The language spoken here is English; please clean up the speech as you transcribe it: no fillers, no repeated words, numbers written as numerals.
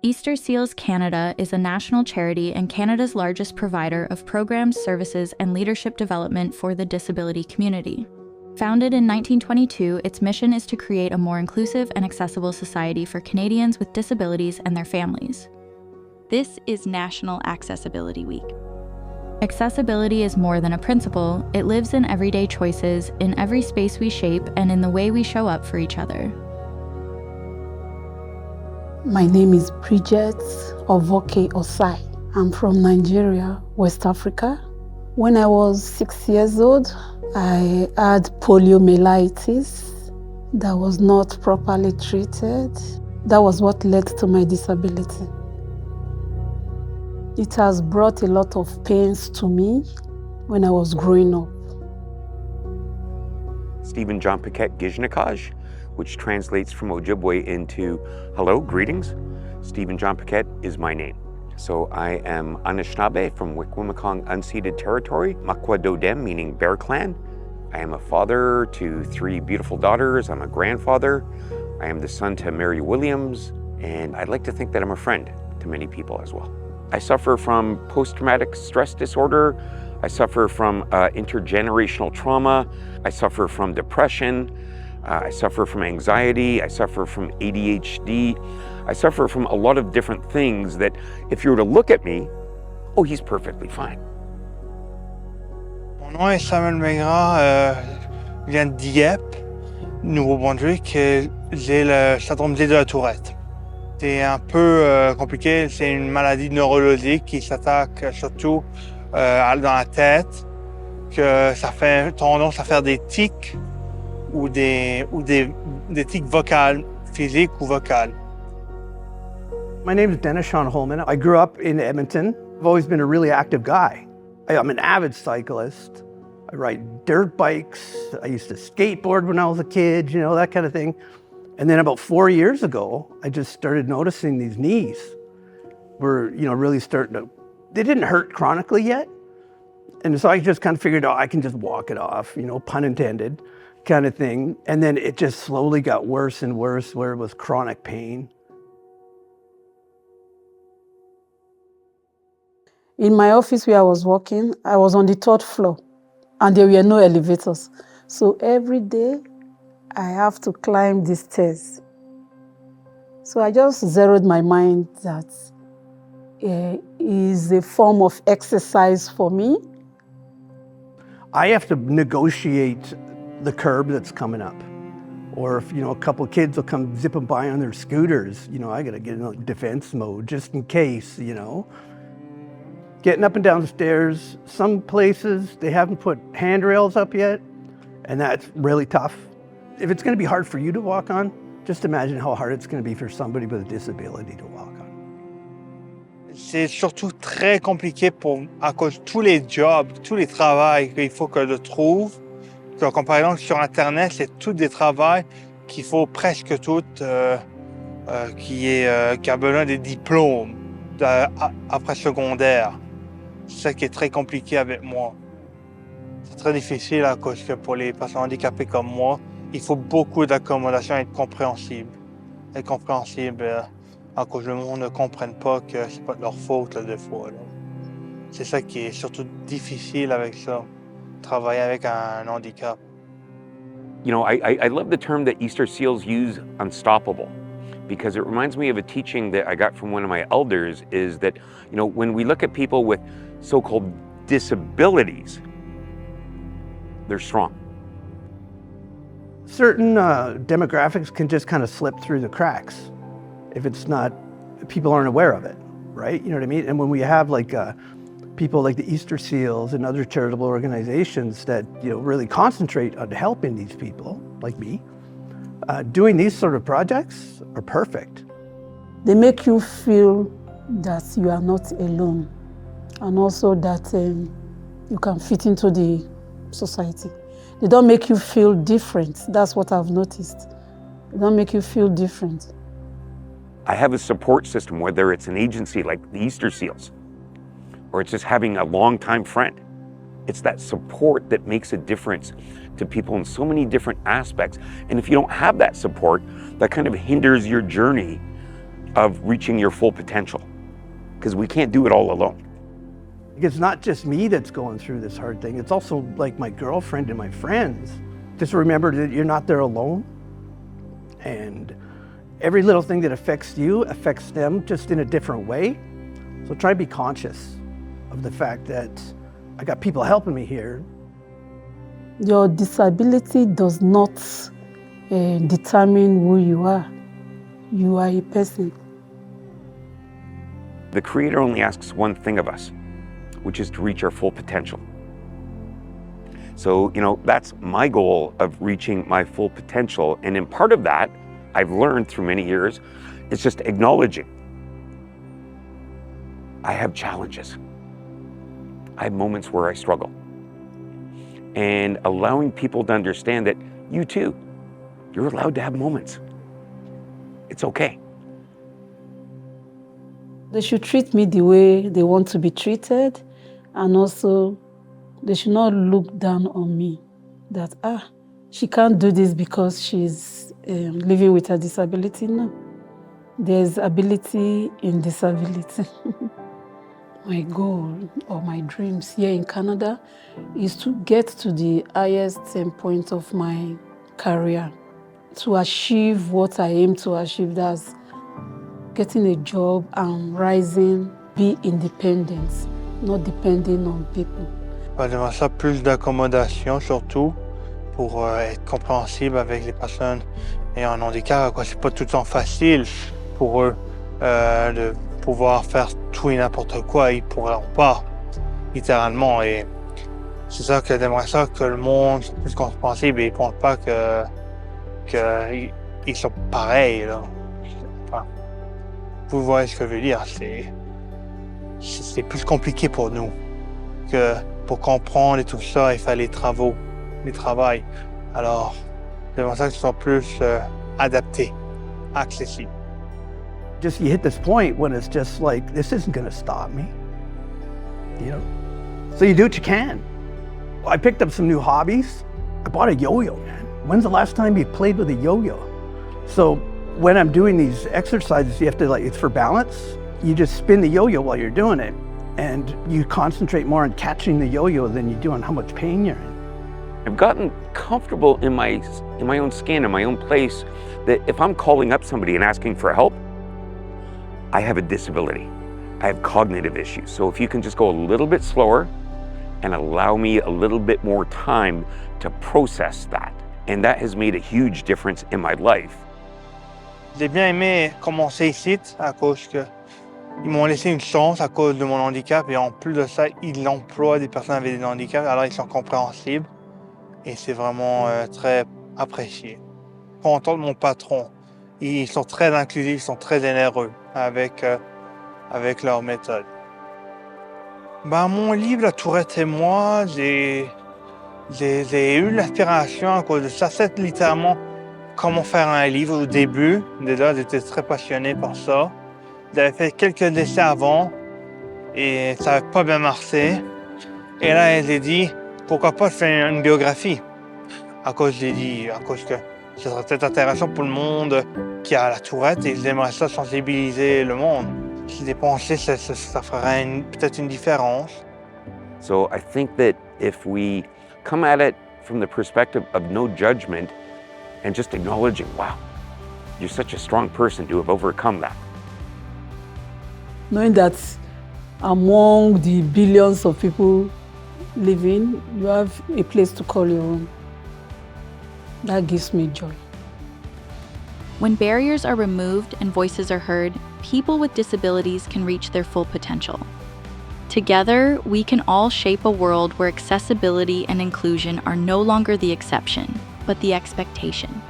Easter Seals Canada is a national charity and Canada's largest provider of programs, services, and leadership development for the disability community. Founded in 1922, its mission is to create a more inclusive and accessible society for Canadians with disabilities and their families. This is National Accessibility Week. Accessibility is more than a principle, it lives in everyday choices, in every space we shape, and in the way we show up for each other. My name is Bridget Ovoke Osai. I'm from Nigeria, West Africa. When I was 6 years old, I had poliomyelitis that was not properly treated. That was what led to my disability. It has brought a lot of pains to me when I was growing up. Stephen John Paquette Gijnakaj, which translates from Ojibwe into hello, greetings. Stephen John Paquette is my name. So I am Anishinaabe from Wikwemikong unceded territory, Makwadodem, meaning Bear Clan. I am a father to 3 beautiful daughters. I'm a grandfather. I am the son to Mary Williams, and I'd like to think that I'm a friend to many people as well. I suffer from post-traumatic stress disorder. I suffer from intergenerational trauma. I suffer from depression. I suffer from anxiety. I suffer from ADHD. I suffer from a lot of different things that if you were to look at me, oh, he's perfectly fine. Mon nom est Samuel Maigrat, je viens de Dieppe, Nouveau-Brunswick, et j'ai le syndrome de la Tourette. C'est un peu compliqué, c'est une maladie neurologique qui s'attaque surtout dans la tête, que ça fait tendance à faire des tics ou des tics vocales, physiques ou vocales. My name is Dennis Sean Holman. I grew up in Edmonton. I've always been a really active guy. I'm an avid cyclist. I ride dirt bikes. I used to skateboard when I was a kid, you know, that kind of thing. And then about 4 years ago, I just started noticing these knees were, you know, really starting to, they didn't hurt chronically yet. And so I just kind of figured out I can just walk it off, you know, pun intended, kind of thing. And then it just slowly got worse and worse, where it was chronic pain. In my office where I was working, I was on the 3rd floor and there were no elevators. So every day I have to climb the stairs. So I just zeroed my mind that it is a form of exercise for me. I have to negotiate the curb that's coming up. Or if, you know, a couple of kids will come zipping by on their scooters, you know, I gotta get in defense mode just in case, you know. Getting up and down the stairs, some places they haven't put handrails up yet, and that's really tough. If it's gonna be hard for you to walk on, just imagine how hard it's gonna be for somebody with a disability to walk on. C'est surtout très compliqué à cause de tous les jobs, tous les travails qu'il faut que je trouve. Comme par exemple sur Internet, c'est tous des travails qu'il faut presque tout qui a besoin des diplômes après secondaire. C'est ça qui est très compliqué avec moi. C'est très difficile à cause que pour les personnes handicapées comme moi, il faut beaucoup d'accommodation et être compréhensible. Être compréhensible à cause que le monde ne comprenne pas que c'est pas de leur faute là, des fois. Là. C'est ça qui est surtout difficile avec ça, travailler avec un handicap. You know, I love the term that Easter Seals use, unstoppable, because it reminds me of a teaching that I got from one of my elders, is that, you know, when we look at people with so-called disabilities, they're strong. Certain demographics can just kind of slip through the cracks if it's not, people aren't aware of it, right? You know what I mean? And when we have like people like the Easter Seals and other charitable organizations that, you know, really concentrate on helping these people, like me, doing these sort of projects are perfect. They make you feel that you are not alone, and also that you can fit into the society. They don't make you feel different. That's what I've noticed. They don't make you feel different. I have a support system, whether it's an agency like the Easter Seals, or it's just having a longtime friend. It's that support that makes a difference to people in so many different aspects. And if you don't have that support, that kind of hinders your journey of reaching your full potential, because we can't do it all alone. It's not just me that's going through this hard thing. It's also like my girlfriend and my friends. Just remember that you're not there alone. And every little thing that affects you affects them just in a different way. So try to be conscious of the fact that I got people helping me here. Your disability does not determine who you are. You are a person. The Creator only asks one thing of us, which is to reach our full potential. So, that's my goal of reaching my full potential. And in part of that, I've learned through many years, it's just acknowledging I have challenges. I have moments where I struggle. And allowing people to understand that you too, you're allowed to have moments. It's okay. They should treat me the way they want to be treated, and also they should not look down on me that, she can't do this because she's living with a disability. No, there's ability in disability. My goal or my dreams here in Canada is to get to the highest point of my career, to achieve what I aim to achieve. That's getting a job and rising, be independent, not depending on people. J'aimerais ça plus d'accommodation, surtout pour être compréhensible avec les personnes ayant un handicap. C'est pas tout le temps facile pour eux de pouvoir faire tout et n'importe quoi. Ils pourront pas, littéralement. Et c'est ça que j'aimerais ça, que le monde soit plus compréhensible et ils ne pensent pas qu'ils sont pareils, là. Enfin, vous voyez ce que je veux dire. C'est plus compliqué pour nous. Que pour comprendre et tout ça, il fallait les travail. Alors, j'aimerais ça que ce soit plus adapté, accessible. Just you hit this point when it's just like, this isn't going to stop me. So you do what you can. I picked up some new hobbies. I bought a yo-yo, man. When's the last time you played with a yo-yo? So when I'm doing these exercises, you have to it's for balance. You just spin the yo-yo while you're doing it. And you concentrate more on catching the yo-yo than you do on how much pain you're in. I've gotten comfortable in my own skin, in my own place, that if I'm calling up somebody and asking for help, I have a disability. I have cognitive issues. So if you can just go a little bit slower and allow me a little bit more time to process that. And that has made a huge difference in my life. J'ai bien aimé commencer ici à cause que ils m'ont laissé une chance à cause de mon handicap et en plus de ça, ils emploient des personnes avec des handicaps, alors ils sont compréhensibles et c'est vraiment très apprécié. Content de mon patron. Ils sont très inclusifs, ils sont très généreux avec leur méthode. Mon livre, La Tourette et moi, j'ai eu l'inspiration à cause de ça. C'est littéralement comment faire un livre au début. Déjà, j'étais très passionné par ça. J'avais fait quelques essais avant et ça n'avait pas bien marché. Et là, j'ai dit, pourquoi pas faire une biographie? À cause que ce serait peut-être intéressant pour le monde qui a la Tourette et j'aimerais ça sensibiliser le monde. Si j'ai pensé, ça ferait peut-être une différence. So I think that if we come at it from the perspective of no judgment and just acknowledging, wow, you're such a strong person to have overcome that. Knowing that among the billions of people living, you have a place to call your own. That gives me joy. When barriers are removed and voices are heard, people with disabilities can reach their full potential. Together, we can all shape a world where accessibility and inclusion are no longer the exception, but the expectation.